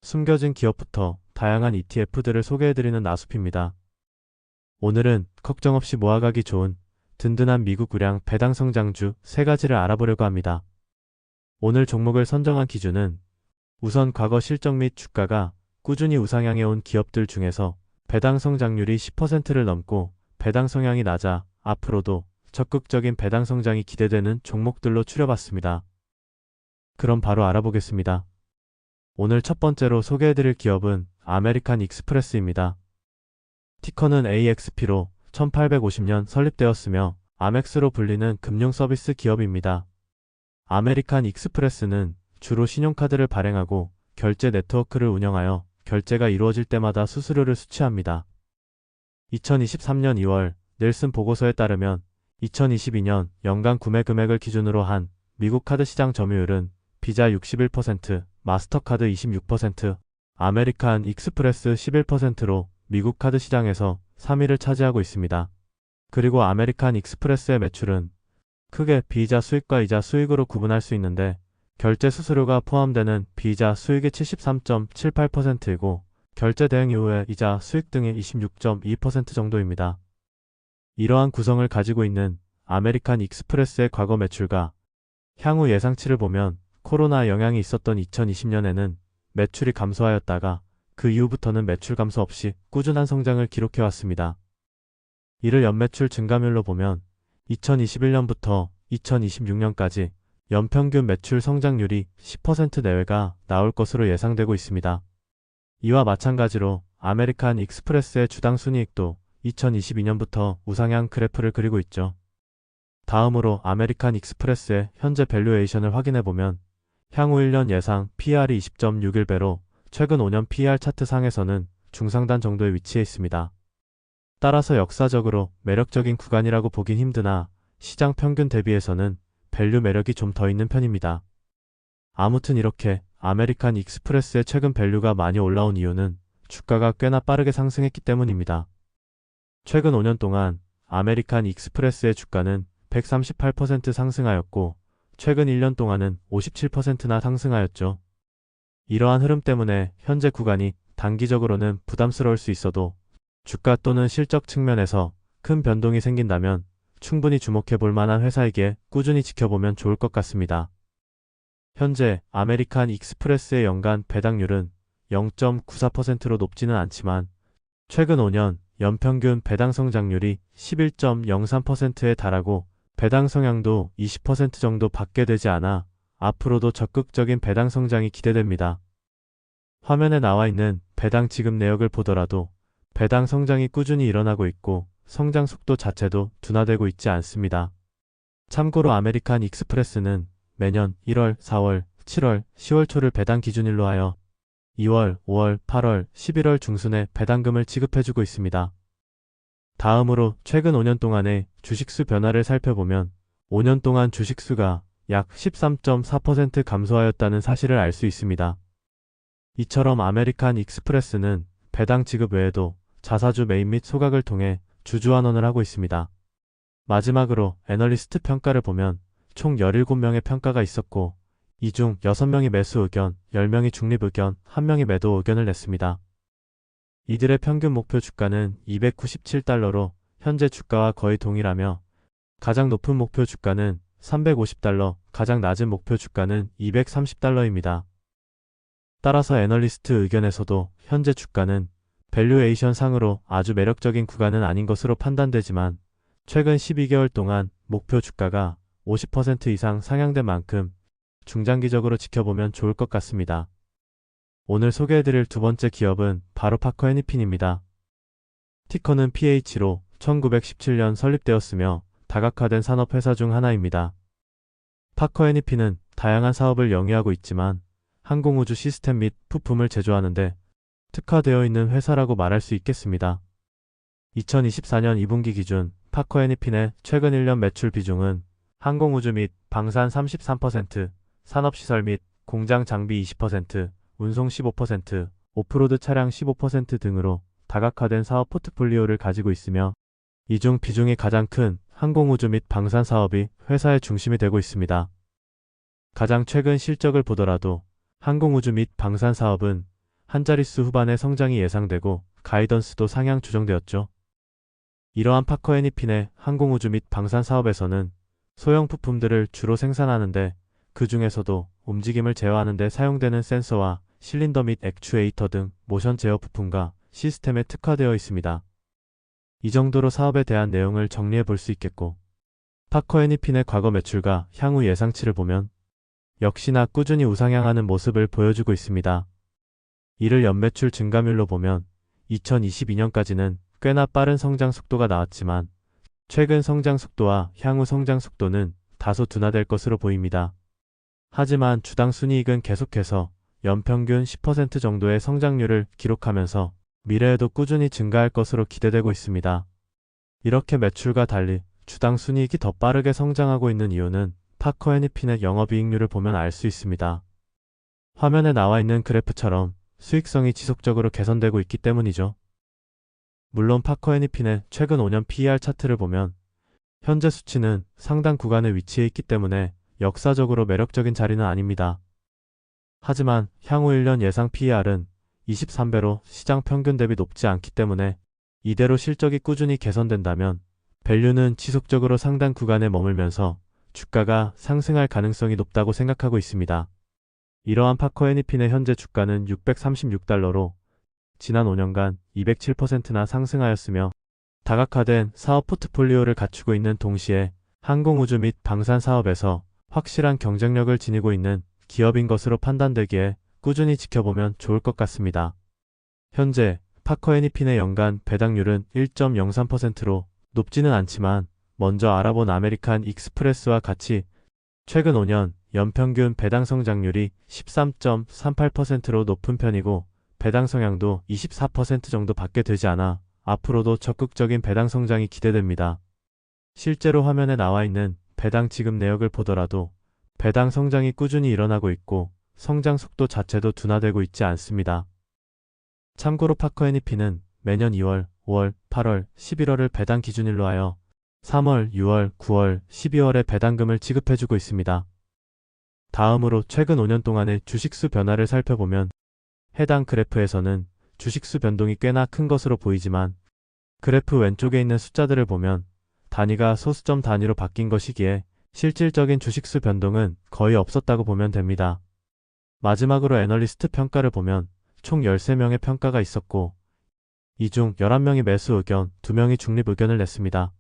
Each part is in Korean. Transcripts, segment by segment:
숨겨진 기업부터 다양한 ETF들을 소개해드리는 나숲입니다. 오늘은 걱정 없이 모아가기 좋은 든든한 미국 우량 배당 성장주 3가지를 알아보려고 합니다. 오늘 종목을 선정한 기준은 우선 과거 실적 및 주가가 꾸준히 우상향해 온 기업들 중에서 배당 성장률이 10%를 넘고 배당 성향이 낮아 앞으로도 적극적인 배당 성장이 기대되는 종목들로 추려봤습니다. 그럼 바로 알아보겠습니다. 오늘 첫 번째로 소개해드릴 기업은 아메리칸 익스프레스입니다. 티커는 AXP로 1850년 설립되었으며 아멕스로 불리는 금융 서비스 기업입니다. 아메리칸 익스프레스는 주로 신용카드를 발행하고 결제 네트워크를 운영하여 결제가 이루어질 때마다 수수료를 수취합니다. 2023년 2월 넬슨 보고서에 따르면 2022년 연간 구매 금액을 기준으로 한 미국 카드 시장 점유율은 비자 61%, 마스터카드 26%, 아메리칸 익스프레스 11%로 미국 카드 시장에서 3위를 차지하고 있습니다. 그리고 아메리칸 익스프레스의 매출은 크게 비이자 수익과 이자 수익으로 구분할 수 있는데 결제 수수료가 포함되는 비이자 수익의 73.78%이고 결제 대행 이후의 이자 수익 등의 26.2% 정도입니다. 이러한 구성을 가지고 있는 아메리칸 익스프레스의 과거 매출과 향후 예상치를 보면 코로나 영향이 있었던 2020년에는 매출이 감소하였다가 그 이후부터는 매출 감소 없이 꾸준한 성장을 기록해왔습니다. 이를 연매출 증가율로 보면 2021년부터 2026년까지 연평균 매출 성장률이 10% 내외가 나올 것으로 예상되고 있습니다. 이와 마찬가지로 아메리칸 익스프레스의 주당 순이익도 2022년부터 우상향 그래프를 그리고 있죠. 다음으로 아메리칸 익스프레스의 현재 밸류에이션을 확인해보면 향후 1년 예상 PR이 20.61배로 최근 5년 PER 차트 상에서는 중상단 정도에 위치해 있습니다. 따라서 역사적으로 매력적인 구간이라고 보긴 힘드나 시장 평균 대비해서는 밸류 매력이 좀 더 있는 편입니다. 아무튼 이렇게 아메리칸 익스프레스의 최근 밸류가 많이 올라온 이유는 주가가 꽤나 빠르게 상승했기 때문입니다. 최근 5년 동안 아메리칸 익스프레스의 주가는 138% 상승하였고 최근 1년 동안은 57%나 상승하였죠. 이러한 흐름 때문에 현재 구간이 단기적으로는 부담스러울 수 있어도 주가 또는 실적 측면에서 큰 변동이 생긴다면 충분히 주목해 볼 만한 회사이기에 꾸준히 지켜보면 좋을 것 같습니다. 현재 아메리칸 익스프레스의 연간 배당률은 0.94%로 높지는 않지만 최근 5년 연평균 배당 성장률이 11.03%에 달하고 배당 성향도 20% 정도 받게 되지 않아 앞으로도 적극적인 배당 성장이 기대됩니다. 화면에 나와 있는 배당 지급 내역을 보더라도 배당 성장이 꾸준히 일어나고 있고 성장 속도 자체도 둔화되고 있지 않습니다. 참고로 아메리칸 익스프레스는 매년 1월, 4월, 7월, 10월 초를 배당 기준일로 하여 2월, 5월, 8월, 11월 중순에 배당금을 지급해주고 있습니다. 다음으로 최근 5년 동안의 주식수 변화를 살펴보면 5년 동안 주식수가 약 13.4% 감소하였다는 사실을 알 수 있습니다. 이처럼 아메리칸 익스프레스는 배당 지급 외에도 자사주 매입 및 소각을 통해 주주환원을 하고 있습니다. 마지막으로 애널리스트 평가를 보면 총 17명의 평가가 있었고 이 중 6명이 매수 의견, 10명이 중립 의견, 1명이 매도 의견을 냈습니다. 이들의 평균 목표 주가는 297달러로 현재 주가와 거의 동일하며 가장 높은 목표 주가는 350달러, 가장 낮은 목표 주가는 230달러입니다. 따라서 애널리스트 의견에서도 현재 주가는 밸류에이션 상으로 아주 매력적인 구간은 아닌 것으로 판단되지만 최근 12개월 동안 목표 주가가 50% 이상 상향된 만큼 중장기적으로 지켜보면 좋을 것 같습니다. 오늘 소개해드릴 두 번째 기업은 바로 파커 애니핀입니다. 티커는 PH로 1917년 설립되었으며 다각화된 산업회사 중 하나입니다. 파커 애니핀은 다양한 사업을 영위하고 있지만 항공우주 시스템 및 부품을 제조하는데 특화되어 있는 회사라고 말할 수 있겠습니다. 2024년 2분기 기준 파커 애니핀의 최근 1년 매출 비중은 항공우주 및 방산 33%, 산업시설 및 공장 장비 20%, 운송 15%, 오프로드 차량 15% 등으로 다각화된 사업 포트폴리오를 가지고 있으며 이 중 비중이 가장 큰 항공우주 및 방산 사업이 회사의 중심이 되고 있습니다. 가장 최근 실적을 보더라도 항공우주 및 방산 사업은 한 자릿수 후반의 성장이 예상되고 가이던스도 상향 조정되었죠. 이러한 파커 애니핀의 항공우주 및 방산 사업에서는 소형 부품들을 주로 생산하는데 그 중에서도 움직임을 제어하는 데 사용되는 센서와 실린더 및 액추에이터 등 모션 제어 부품과 시스템에 특화되어 있습니다. 이 정도로 사업에 대한 내용을 정리해 볼 수 있겠고, 파커 애니핀의 과거 매출과 향후 예상치를 보면 역시나 꾸준히 우상향하는 모습을 보여주고 있습니다. 이를 연매출 증가율로 보면 2022년까지는 꽤나 빠른 성장 속도가 나왔지만 최근 성장 속도와 향후 성장 속도는 다소 둔화될 것으로 보입니다. 하지만 주당 순이익은 계속해서 연평균 10% 정도의 성장률을 기록하면서 미래에도 꾸준히 증가할 것으로 기대되고 있습니다. 이렇게 매출과 달리 주당 순이익이 더 빠르게 성장하고 있는 이유는 파커 애니핀의 영업이익률을 보면 알 수 있습니다. 화면에 나와 있는 그래프처럼 수익성이 지속적으로 개선되고 있기 때문이죠. 물론 파커 애니핀의 최근 5년 PER 차트를 보면 현재 수치는 상당 구간에 위치해 있기 때문에 역사적으로 매력적인 자리는 아닙니다. 하지만 향후 1년 예상 PER은 23배로 시장 평균 대비 높지 않기 때문에 이대로 실적이 꾸준히 개선된다면 밸류는 지속적으로 상당 구간에 머물면서 주가가 상승할 가능성이 높다고 생각하고 있습니다. 이러한 파커 애니핀의 현재 주가는 636달러로 지난 5년간 207%나 상승하였으며 다각화된 사업 포트폴리오를 갖추고 있는 동시에 항공우주 및 방산 사업에서 확실한 경쟁력을 지니고 있는 기업인 것으로 판단되기에 꾸준히 지켜보면 좋을 것 같습니다. 현재 파커 애니핀의 연간 배당률은 1.03%로 높지는 않지만 먼저 알아본 아메리칸 익스프레스와 같이 최근 5년 연평균 배당 성장률이 13.38%로 높은 편이고 배당 성향도 24% 정도 밖에 되지 않아 앞으로도 적극적인 배당 성장이 기대됩니다. 실제로 화면에 나와 있는 배당 지급 내역을 보더라도 배당 성장이 꾸준히 일어나고 있고 성장 속도 자체도 둔화되고 있지 않습니다. 참고로 파커 애니핀은 매년 2월, 5월, 8월, 11월을 배당 기준일로 하여 3월, 6월, 9월, 12월에 배당금을 지급해주고 있습니다. 다음으로 최근 5년 동안의 주식수 변화를 살펴보면 해당 그래프에서는 주식수 변동이 꽤나 큰 것으로 보이지만 그래프 왼쪽에 있는 숫자들을 보면 단위가 소수점 단위로 바뀐 것이기에 실질적인 주식수 변동은 거의 없었다고 보면 됩니다. 마지막으로 애널리스트 평가를 보면 총 13명의 평가가 있었고 이 중 11명이 매수 의견, 2명이 중립 의견을 냈습니다.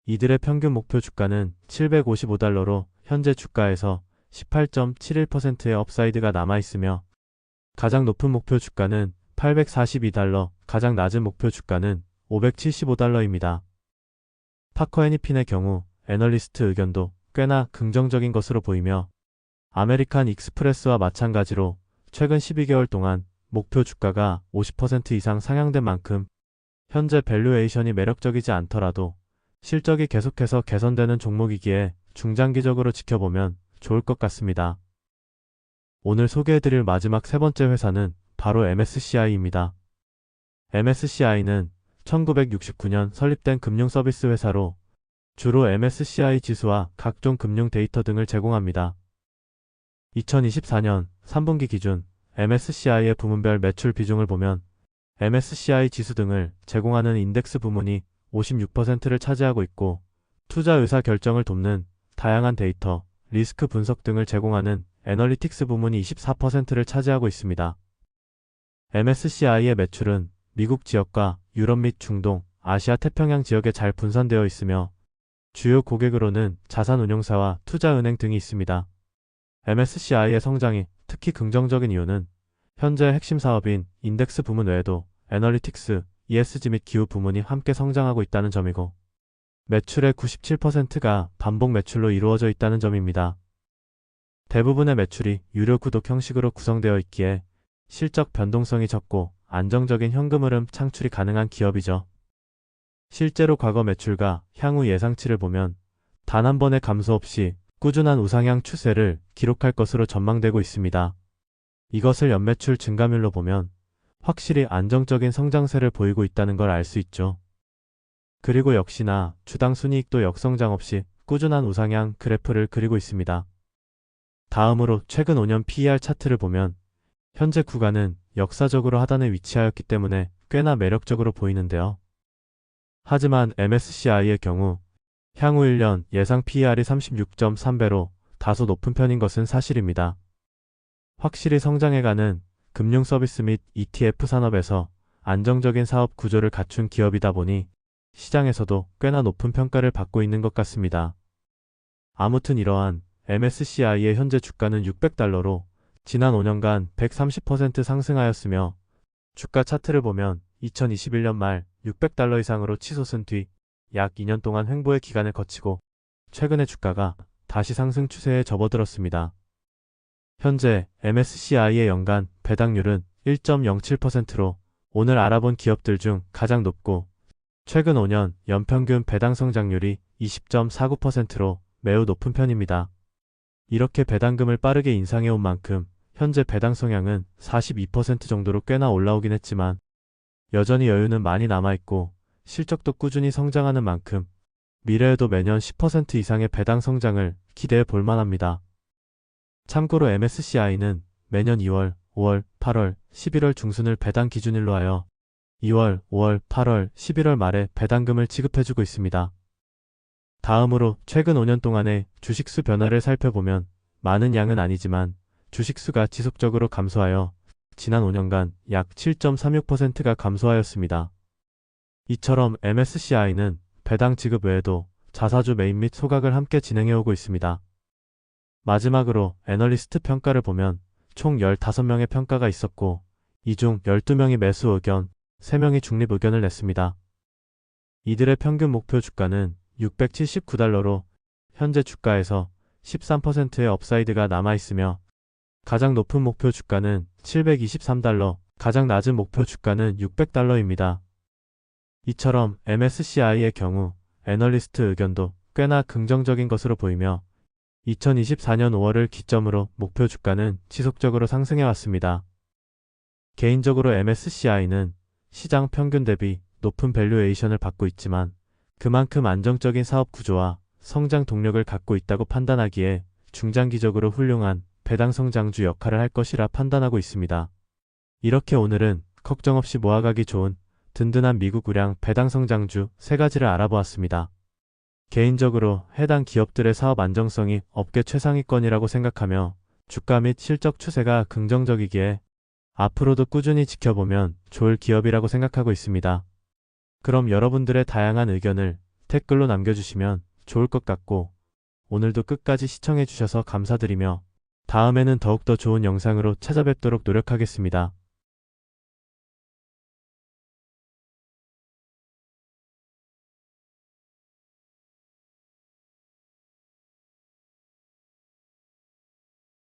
이들의 평균 목표 주가는 755달러로 현재 주가에서 18.71%의 업사이드가 남아있으며 가장 높은 목표 주가는 842달러, 가장 낮은 목표 주가는 575달러입니다. 파커 애니핀의 경우 애널리스트 의견도 꽤나 긍정적인 것으로 보이며 아메리칸 익스프레스와 마찬가지로 최근 12개월 동안 목표 주가가 50% 이상 상향된 만큼 현재 밸류에이션이 매력적이지 않더라도 실적이 계속해서 개선되는 종목이기에 중장기적으로 지켜보면 좋을 것 같습니다. 오늘 소개해드릴 마지막 세 번째 회사는 바로 MSCI입니다. MSCI는 1969년 설립된 금융서비스 회사로 주로 MSCI 지수와 각종 금융 데이터 등을 제공합니다. 2024년 3분기 기준 MSCI의 부문별 매출 비중을 보면 MSCI 지수 등을 제공하는 인덱스 부문이 56%를 차지하고 있고 투자 의사 결정을 돕는 다양한 데이터, 리스크 분석 등을 제공하는 애널리틱스 부문이 24%를 차지하고 있습니다. MSCI의 매출은 미국 지역과 유럽 및 중동, 아시아 태평양 지역에 잘 분산되어 있으며 주요 고객으로는 자산운용사와 투자은행 등이 있습니다. MSCI의 성장이 특히 긍정적인 이유는 현재 핵심 사업인 인덱스 부문 외에도 애널리틱스, ESG 및 기후 부문이 함께 성장하고 있다는 점이고 매출의 97%가 반복 매출로 이루어져 있다는 점입니다. 대부분의 매출이 유료 구독 형식으로 구성되어 있기에 실적 변동성이 적고 안정적인 현금 흐름 창출이 가능한 기업이죠. 실제로 과거 매출과 향후 예상치를 보면 단 한 번의 감소 없이 꾸준한 우상향 추세를 기록할 것으로 전망되고 있습니다. 이것을 연매출 증가율로 보면 확실히 안정적인 성장세를 보이고 있다는 걸 알 수 있죠. 그리고 역시나 주당 순이익도 역성장 없이 꾸준한 우상향 그래프를 그리고 있습니다. 다음으로 최근 5년 PER 차트를 보면 현재 구간은 역사적으로 하단에 위치하였기 때문에 꽤나 매력적으로 보이는데요. 하지만 MSCI의 경우 향후 1년 예상 PER이 36.3배로 다소 높은 편인 것은 사실입니다. 확실히 성장해가는 금융 서비스 및 ETF 산업에서 안정적인 사업 구조를 갖춘 기업이다 보니 시장에서도 꽤나 높은 평가를 받고 있는 것 같습니다. 아무튼 이러한 MSCI의 현재 주가는 $600로 지난 5년간 130% 상승하였으며 주가 차트를 보면 2021년 말 $600 이상으로 치솟은 뒤 약 2년 동안 횡보의 기간을 거치고 최근에 주가가 다시 상승 추세에 접어들었습니다. 현재 MSCI의 연간 배당률은 1.07%로 오늘 알아본 기업들 중 가장 높고 최근 5년 연평균 배당 성장률이 20.49%로 매우 높은 편입니다. 이렇게 배당금을 빠르게 인상해온 만큼 현재 배당 성향은 42% 정도로 꽤나 올라오긴 했지만 여전히 여유는 많이 남아있고 실적도 꾸준히 성장하는 만큼 미래에도 매년 10% 이상의 배당 성장을 기대해 볼 만합니다. 참고로 MSCI는 매년 2월, 5월, 8월, 11월 중순을 배당 기준일로 하여 2월, 5월, 8월, 11월 말에 배당금을 지급해주고 있습니다. 다음으로 최근 5년 동안의 주식수 변화를 살펴보면 많은 양은 아니지만 주식수가 지속적으로 감소하여 지난 5년간 약 7.36%가 감소하였습니다. 이처럼 MSCI는 배당 지급 외에도 자사주 매입 및 소각을 함께 진행해오고 있습니다. 마지막으로 애널리스트 평가를 보면 총 15명의 평가가 있었고 이 중 12명이 매수 의견, 3명이 중립 의견을 냈습니다. 이들의 평균 목표 주가는 $679로 현재 주가에서 13%의 업사이드가 남아있으며 가장 높은 목표 주가는 $723, 가장 낮은 목표 주가는 $600입니다. 이처럼 MSCI의 경우 애널리스트 의견도 꽤나 긍정적인 것으로 보이며 2024년 5월을 기점으로 목표 주가는 지속적으로 상승해 왔습니다. 개인적으로 MSCI는 시장 평균 대비 높은 밸류에이션을 받고 있지만 그만큼 안정적인 사업 구조와 성장 동력을 갖고 있다고 판단하기에 중장기적으로 훌륭한 배당 성장주 역할을 할 것이라 판단하고 있습니다. 이렇게 오늘은 걱정 없이 모아가기 좋은 든든한 미국 우량 배당 성장주 3가지를 알아보았습니다. 개인적으로 해당 기업들의 사업 안정성이 업계 최상위권이라고 생각하며 주가 및 실적 추세가 긍정적이기에 앞으로도 꾸준히 지켜보면 좋을 기업이라고 생각하고 있습니다. 그럼 여러분들의 다양한 의견을 댓글로 남겨주시면 좋을 것 같고 오늘도 끝까지 시청해주셔서 감사드리며 다음에는 더욱더 좋은 영상으로 찾아뵙도록 노력하겠습니다.